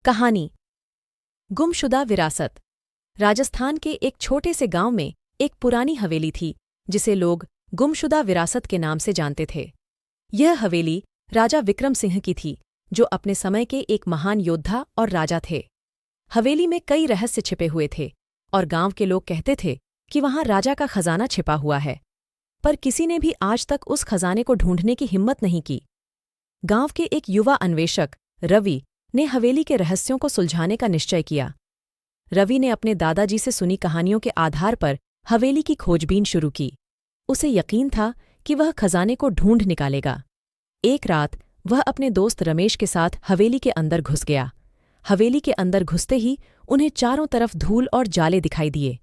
कहानी गुमशुदा विरासत। राजस्थान के एक छोटे से गांव में एक पुरानी हवेली थी जिसे लोग गुमशुदा विरासत के नाम से जानते थे। यह हवेली राजा विक्रम सिंह की थी, जो अपने समय के एक महान योद्धा और राजा थे। हवेली में कई रहस्य छिपे हुए थे और गांव के लोग कहते थे कि वहां राजा का खजाना छिपा हुआ है, पर किसी ने भी आज तक उस खजाने को ढूंढने की हिम्मत नहीं की। गांव के एक युवा अन्वेषक रवि ने हवेली के रहस्यों को सुलझाने का निश्चय किया। रवि ने अपने दादाजी से सुनी कहानियों के आधार पर हवेली की खोजबीन शुरू की। उसे यकीन था कि वह खजाने को ढूंढ निकालेगा। एक रात वह अपने दोस्त रमेश के साथ हवेली के अंदर घुस गया। हवेली के अंदर घुसते ही उन्हें चारों तरफ धूल और जाले दिखाई दिए।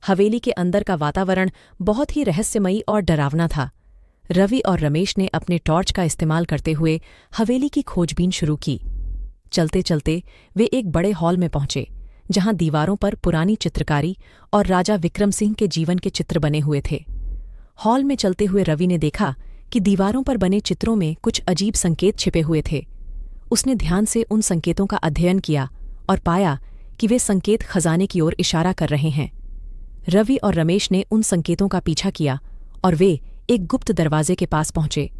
हवेली के अंदर का वातावरण बहुत ही रहस्यमयी और डरावना था। रवि और रमेश ने अपने टॉर्च का इस्तेमाल करते हुए हवेली की खोजबीन शुरू की। चलते चलते वे एक बड़े हॉल में पहुंचे, जहां दीवारों पर पुरानी चित्रकारी और राजा विक्रम सिंह के जीवन के चित्र बने हुए थे। हॉल में चलते हुए रवि ने देखा कि दीवारों पर बने चित्रों में कुछ अजीब संकेत छिपे हुए थे। उसने ध्यान से उन संकेतों का अध्ययन किया और पाया कि वे संकेत खजाने की ओर इशारा कर रहे हैं। रवि और रमेश ने उन संकेतों का पीछा किया और वे एक गुप्त दरवाजे के पास पहुंचे।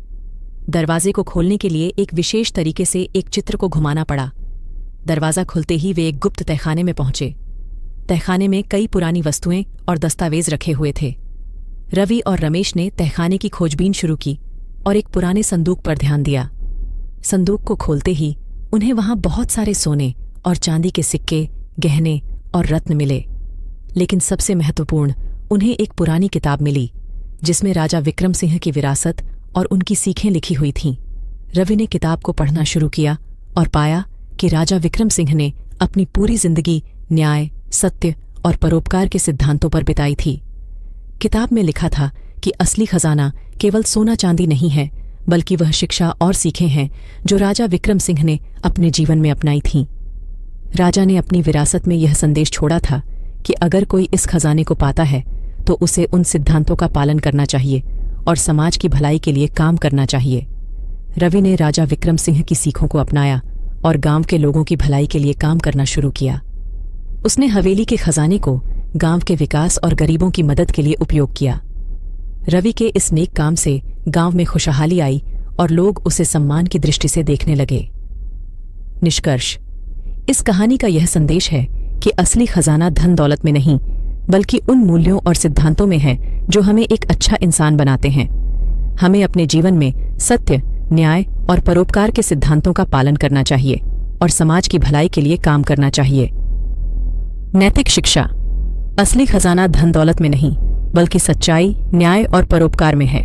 दरवाजे को खोलने के लिए एक विशेष तरीके से एक चित्र को घुमाना पड़ा। दरवाज़ा खुलते ही वे एक गुप्त तहखाने में पहुंचे। तहखाने में कई पुरानी वस्तुएं और दस्तावेज रखे हुए थे। रवि और रमेश ने तहखाने की खोजबीन शुरू की और एक पुराने संदूक पर ध्यान दिया। संदूक को खोलते ही उन्हें वहां बहुत सारे सोने और चांदी के सिक्के, गहने और रत्न मिले। लेकिन सबसे महत्वपूर्ण, उन्हें एक पुरानी किताब मिली जिसमें राजा विक्रम सिंह की विरासत और उनकी सीखें लिखी हुई थीं। रवि ने किताब को पढ़ना शुरू किया और पाया कि राजा विक्रम सिंह ने अपनी पूरी जिंदगी न्याय, सत्य और परोपकार के सिद्धांतों पर बिताई थी। किताब में लिखा था कि असली खजाना केवल सोना चांदी नहीं है, बल्कि वह शिक्षा और सीखें हैं जो राजा विक्रम सिंह ने अपने जीवन में अपनाई थीं। राजा ने अपनी विरासत में यह संदेश छोड़ा था कि अगर कोई इस खजाने को पाता है तो उसे उन सिद्धांतों का पालन करना चाहिए और समाज की भलाई के लिए काम करना चाहिए। रवि ने राजा विक्रम सिंह की सीखों को अपनाया और गांव के लोगों की भलाई के लिए काम करना शुरू किया। उसने हवेली के खजाने को गांव के विकास और गरीबों की मदद के लिए उपयोग किया। रवि के इस नेक काम से गांव में खुशहाली आई और लोग उसे सम्मान की दृष्टि से देखने लगे। निष्कर्ष: इस कहानी का यह संदेश है कि असली खजाना धन दौलत में नहीं, बल्कि उन मूल्यों और सिद्धांतों में है जो हमें एक अच्छा इंसान बनाते हैं। हमें अपने जीवन में सत्य, न्याय और परोपकार के सिद्धांतों का पालन करना चाहिए और समाज की भलाई के लिए काम करना चाहिए। नैतिक शिक्षा: असली खजाना धन दौलत में नहीं, बल्कि सच्चाई, न्याय और परोपकार में है।